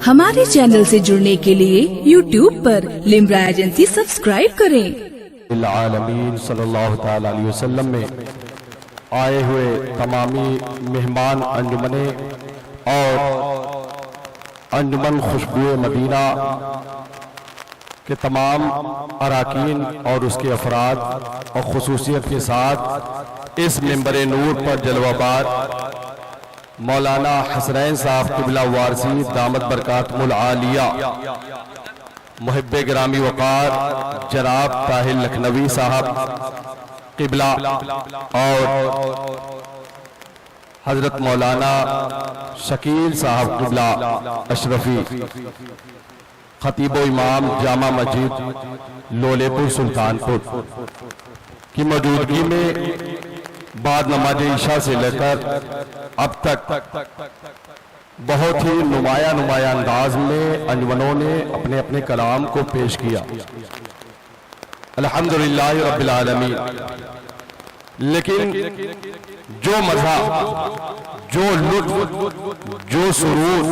हमारे चैनल से जुड़ने के लिए YouTube पर लिम्रा एजेंसी सब्सक्राइब करें। आलमीन सल्लल्लाहु तआला अलैहि वसल्लम में आए हुए तमामी मेहमान अंजुमने और अंजुमन खुशबू मदीना के तमाम अराकीन और उसके अफराद और खुसूसियत के साथ इस मिंबर नूर पर जलवाबार मौलाना हसनैन साहब क़िबला वारसी दामत बरकातुहुल आलिया मुहिब्बे गिरामी वक़ार जनाब ताहिर लखनवी साहब क़िबला और हजरत मौलाना शकील साहब क़िबला अशरफी खतीब इमाम जामा मस्जिद लोलेपुर सुल्तानपुर की मौजूदगी में बाद नमाज ईशा से लेकर अब तक बहुत ही नुमाया अंदाज में अंजुमनों ने अपने अपने कलाम को पेश किया, अल्हम्दुलिल्लाह रब्बिल आलमीन। लेकिन जो मज़ा, जो लुत्फ, जो सुरूर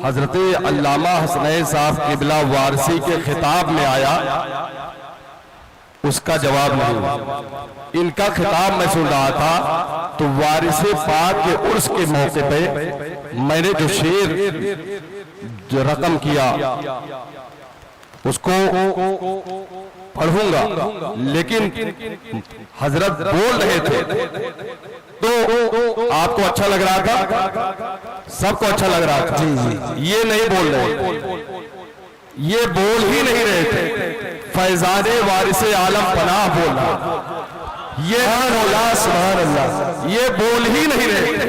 हजरत अल्लामा हसनैन साहब क़िबला वारसी के खिताब में आया, उसका जवाब नहीं। इनका खिताब मैं सुन रहा था तो वारिसे पाक के उर्स के मौके पे मैंने जो शेर जो रकम किया उसको पढ़ूंगा, लेकिन हजरत बोल रहे थे तो आपको अच्छा लग रहा था, सबको अच्छा लग रहा था। जी। ये नहीं बोल रहे, ये बोल ही नहीं रहे थे। फैजाने वारिसे आलम पनाह बोल रहा, ये सुभान अल्लाह, ये बोल ही नहीं रहे थे,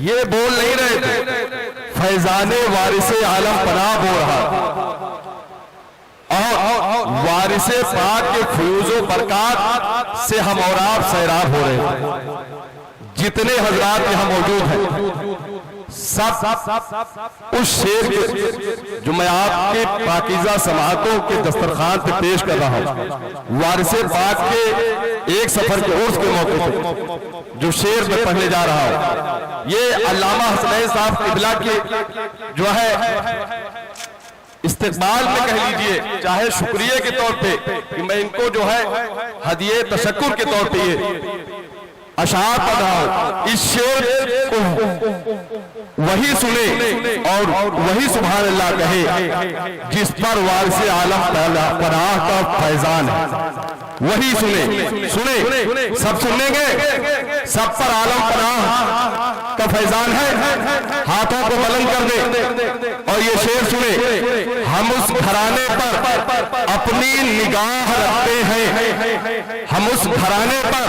ये बोल नहीं रहे थे। फैजाने वारिसे आलम पनाह बोल रहा और वारिसे पाक के फयूज़ो बरकात से हम और आप सैराब हो रहे हैं। जितने हजरात यहाँ मौजूद हैं सब उस शेर के जो मैं आपके पाकीज़ा समातों के दस्तरखान पे पेश कर रहा हूँ, वारिसे पाक के एक सफर के उर्स के मौके पे जो शेर मैं पढ़ने जा रहा हूँ, ये अल्लामा हसनैन साहब क़िबला के जो है इस्तेक़बाल में कह लीजिए, चाहे शुक्रिया के तौर पे कि मैं इनको जो है हदिये तशक्कुर के तौर पे ये अशार पढ़ रहा हूं। इस शेर को वही सुने और वही सुभान अल्लाह कहे जिस पर वारिसे आलम पनाह का फैजान है, वही सुने सब सुनेंगे, सब पर आलम पनाह का फैजान है। हाथों को बुलंद कर दे और ये शेर सुने। हम उस घराने पर अपनी निगाह रखते हैं, हम उस घराने पर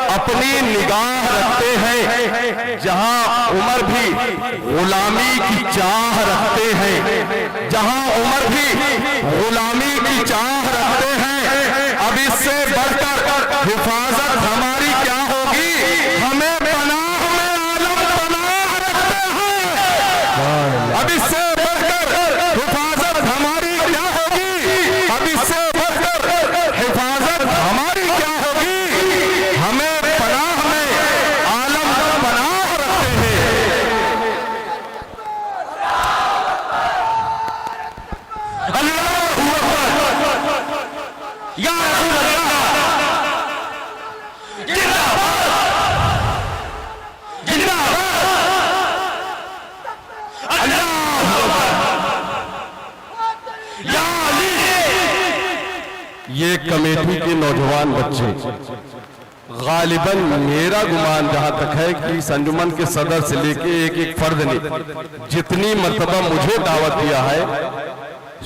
अपनी निगाह रखते हैं, जहां उमर भी गुलामी की चाह रखते हैं, जहां उमर भी गुलामी की चाह रखते हैं। अब इससे बढ़कर हिफाजत हमारी क्या होगी, हमें पनाह में आलम पनाह रखते हैं। अब इससे बढ़कर हिफाजत हमारी क्या होगी, अब इससे बढ़कर हिफाजत हमारी क्या होगी, हमें पनाह में आलम पनाह रखते हैं। अल्लाहू अकबर, या रसूल अल्लाह, जिंदाबाद जिंदाबाद, अल्लाहू अकबर, या अली। ये कमेटी के नौजवान बच्चे, गालिबन मेरा गुमान जहां तक है कि इस अंजुमन के सदर से लेके एक एक फर्द ने जितनी मर्तबा मुझे दावत दिया है,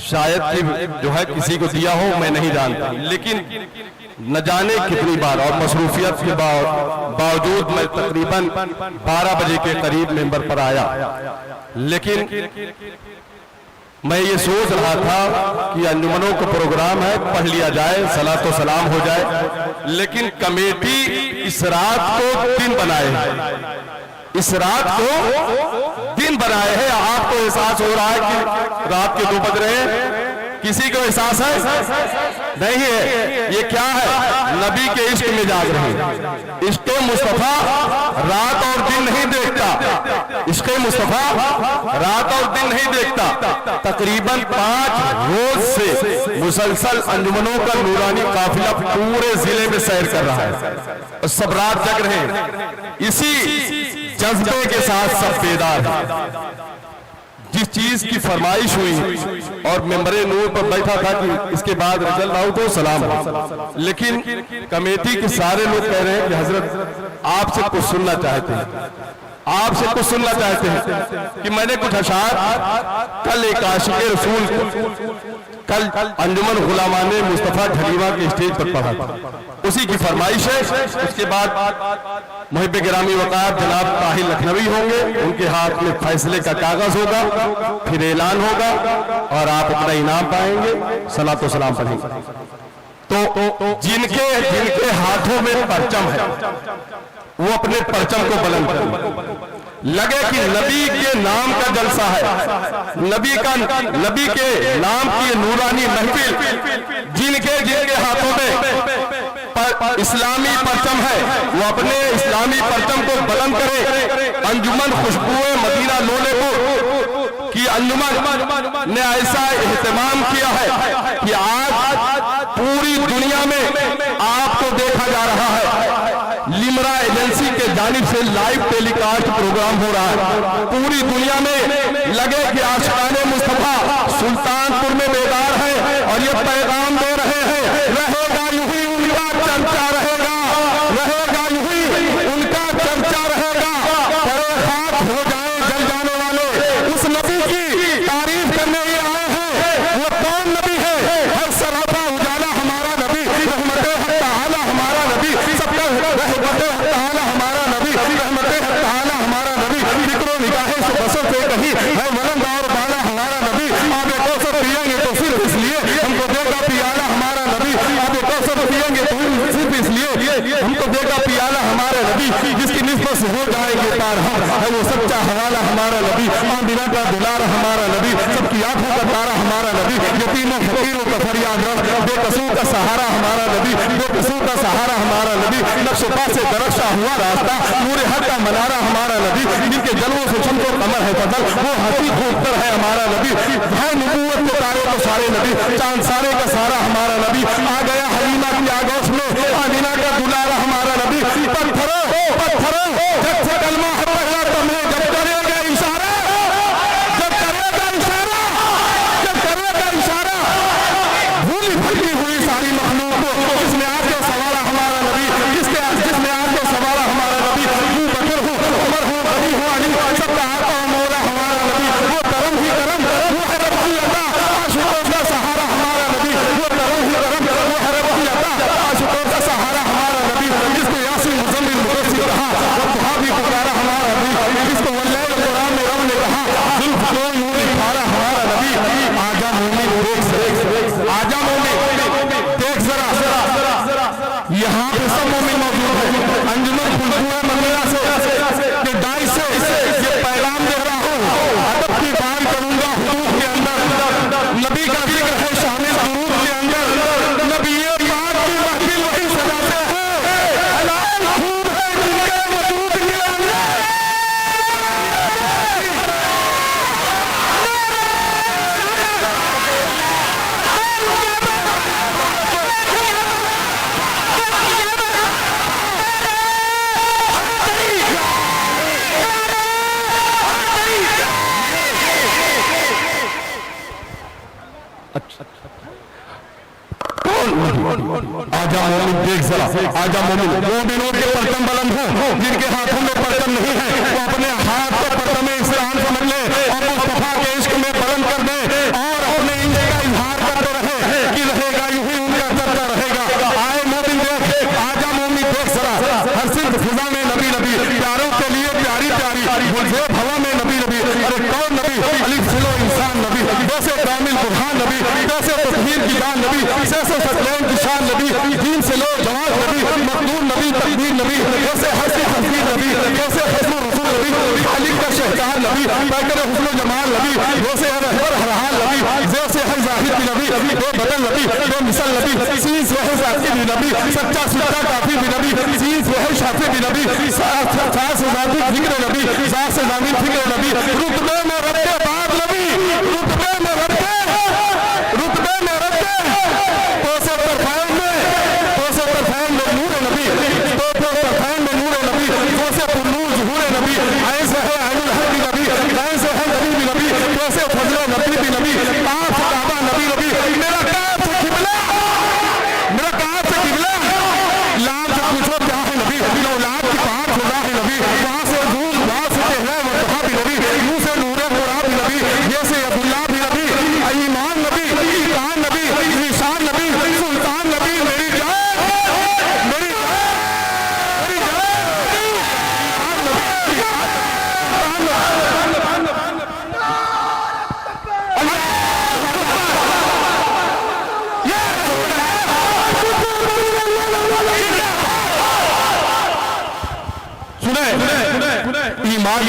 शायद कि जो है किसी को दिया हो, मैं नहीं जानता, लेकिन न जाने कितनी बार और मसरूफियत के बावजूद मैं तकरीबन 12 बजे के करीब मेंबर पर आया। लेकिन मैं ये सोच रहा था कि अंजुमनों का प्रोग्राम है, पढ़ लिया जाए, सलात व सलाम हो जाए, लेकिन कमेटी इस रात को दिन बनाए है, इस रात को दिन बनाए हैं। आपको एहसास हो रहा है कि रात के 2 बज रहे हैं, किसी को एहसास है? नहीं है, ये क्या है? नबी के इश्क में जाग रहे। इश्क मुस्तफा रात और दिन नहीं देखता, इश्क मुस्तफा रात और दिन नहीं देखता। तकरीबन 5 रोज से मुसलसल अंजुमनों का नूरानी काफिला पूरे जिले में सैर कर रहा है और सब रात जग रहे हैं। इसी जज्बे के साथ सब बेदार हैं। जिस चीज की फरमाइश हुई और मेंबरे नूर पर बैठा था कि इसके बाद रिजल्ट आउट हो, सलाम हो, लेकिन कमेटी के सारे लोग कह रहे हैं कि हजरत आपसे कुछ सुनना चाहते हैं, आपसे कुछ सुनना चाहते हैं कि मैंने कुछ अशार कल एक आशिक़े रसूल कल अंजुमन गुलामाने मुस्तफा ढलीवा के स्टेज पर पढ़ा था, उसी की फरमाइश है। उसके बाद मुहिब गिरामी वक़ार जनाब ताहिर लखनवी होंगे, उनके हाथ में फैसले का कागज होगा, फिर ऐलान होगा और आप अपना इनाम पाएंगे, सलात व सलाम पढ़ेंगे। तो जिनके हाथों में परचम है वो अपने परचम को बुलंद करें। लगे कि नबी के नाम का जलसा है, नबी के नाम की नूरानी महफिल, जिनके हाथों में इस्लामी परचम है वो अपने इस्लामी परचम को बुलंद करे। अंजुमन खुशबुए मदीना लोले को कि अंजुमन ने ऐसा एहतमाम किया है कि आज पूरी दुनिया में आपको देखा जा रहा है। लिमरा एजेंसी के जानिब से लाइव टेलीकास्ट प्रोग्राम हो रहा है, पूरी दुनिया में लगे कि आशिक़ाने मुस्तफा सुल्तानपुर में बेदार है और ये पैगाम दे रहे हैं, रहेगा यूं ही उनका चर्चा रहेगा, रहेगा यूं ही उनका चर्चा रहेगा। परे खाक हो जाए जल जाने वाले उस नबी की तारीफ करने ही आए हैं। वो कौन नबी है? हर सरापा उजाला हमारा नबी, रहमते हक तआला हमारा नबी, सबका रहमते हक तआला हमारा नबी, रहमते हक तआला हमारा नबी, फिक्रो निगाहे से बसर से कहीं है वलंद और बाला हमारा नबी। आबे कौसर पिएंगे तो सिर्फ इसलिए हमको देगा पियाला हमारा नबी, आबे कौसर पिएंगे तो सिर्फ इसलिए हमको देगा पियाला हमारा नबी, जिसकी निस्बत से हो जाएंगे पार हम है वो सच्चा हवाला हमारा नबी, आमिना का दुलार हमारा नबी, सबकी आंखों का तारा हमारा नबी, यतीमों फकीरों का फरियाद बेकसूर का सहारा हमारा नबी, बेकसूर का सहारा हमारा नबी, नक्श पा से दरख्शा हुआ रास्ता, नूर हक का मनारा हमारा नबी, जिनके जलवों से चमको कमर है फजल, वो हसी खूबतर है हमारा नबी, है नबूवत के तारे तो सारे नबी, चांद सारे का सारा हमारा नबी, आ गया हलीमा की आगोश में आमिना का दुलारा हमारा नबी। पत्थरों जब से कलमा है पहला तुम्हें जब करेगा इशारा, जब करेगा इशारा, जब करेगा इशारा, भूली भटकी हुई सारी मखलूक को जिसने आपको सवारा हमारा नबी, जिसने आपको सवारा हमारा नबी, अबू बकर हो, उमर हो, अली हो, अली सबका आका मौला हमारा नबी, वो करम ही करम, वो है रब्बुल अता, आशिकों का सहारा हमारा नबी, वो करम ही करम, वो है रब्बुल अता, आशिकों का सहारा हमारा नबी, जिसको यासीन मुज़म्मिल मुदस्सिर कहा, वो सहाबी पुकारा हमारा नबी, जिसको वल्लैल कुरान में रब ने कहा, जुल्फ को यूं निखारा हमारा नबी। आजा मोमिन देख, आजा मोमिन देख जरा, यहाँ पे सब मोमिन मौजूद है। अंजुमन खुशबुए मदीना से के डाई से ये पैगाम दे रहा हूँ, अदब की बात करूंगा हुदूद के अंदर, नबी का जिक्र है शामिल दुरूद के अंदर, नबी पाक की महफिल वही सजाते हैं, हलाल खूब है जिनके वजूद के अंदर। आजा मोमिन देख जरा, आजा मोमिन, मोमिनों के परचम बुलंद हो, जिनके हाथों में परचम नहीं है वो अपने हाथ को परचम इस्लाम समझ ले और मुस्तफा के इश्क में बुलंद कर दे और अपने इश्क का इजहार करते रहे कि रहेगा यूं ही उनका चर्चा रहेगा। आए मोमिन देख, आजा मोमिन देख जरा, हर सिर्फ फिजा में नबी नबी, प्यारों के लिए प्यारी प्यारी, गुलज़ेब हवा में नबी नबी, अरे कौन नबी, अलिफ सिलो इंसान नबी, कैसे कामिल बुरहान नबी, कैसे तकदीर की जान नबी, कैसे सतलैन की शान नबी, दीन से लो जवान नबी, मखदूम नबी, तकदीर नबी, कैसे हसी हसी नबी, कैसे हस्न रसूल नबी, अली का शहजाद नबी, बैकर हुस्न जमाल नबी, जैसे है रहबर हर हाल नबी, जैसे है जाहिद की नबी, दो बदल नबी, दो मिसल नबी, सीस वह साथी भी नबी, सच्चा सुच्चा काफी भी नबी, सीस वह शाफी भी नबी, सास से जाती फिक्र नबी, सास से जाती फिक्र नबी, रुतबे में रब के बाद नबी, रुतबे में रब के तो से तरफान में नूर नबी, तो तरफान में नूर नबी, तो से पुन्नूर ज़ुहूर नबी, ऐसे है अहलुल हक भी नबी, ऐसे है नबी भी नबी, तो से फजल नबी भी नबी, आप काबा नबी नबी, मेरा काब से किबला, लाम से पूछो क्या है नबी, औलाद की पहाड़ खुदा है नबी, वहाँ से धूम, वहाँ से टहला वहाँ भी नबी, मुँह से नूर कुरान भी नबी, ये से अब्दुल्लाह भी नबी, ईमान नबी, ईमान नबी, निशान नबी, सुल्तान नबी, मेरी जान, मेरी ईमान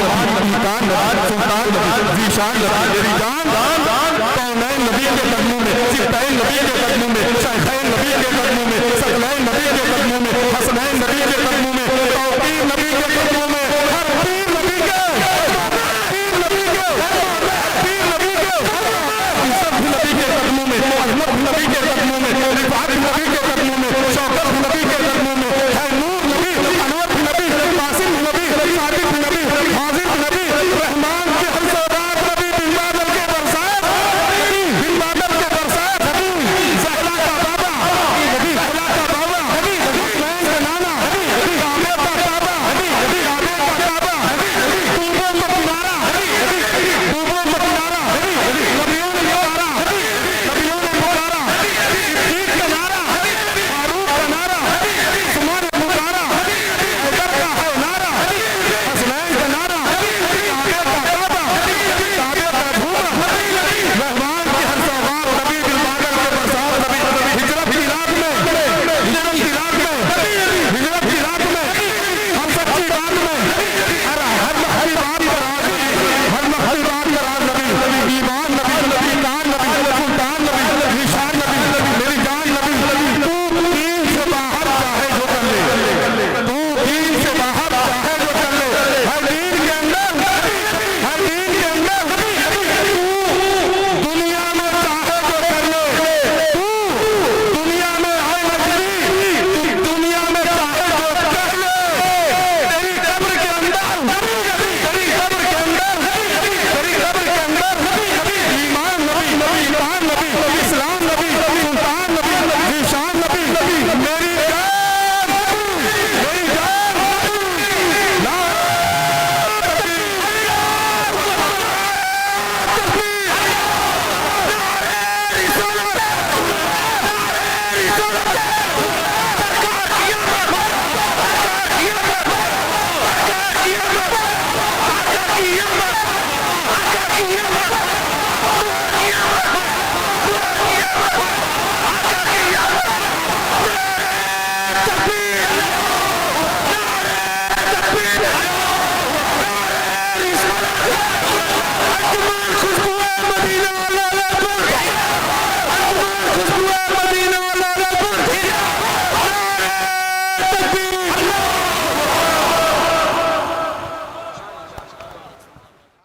ईमान सुल्तान जीशान मेरी जान कौनैन नबी के कदमों में, सिफ्तैन नबी के कदमों में, शैखैन नबी के कदमों में, सकलैन नबी के कदमों में, हसनैन नबी के कदमों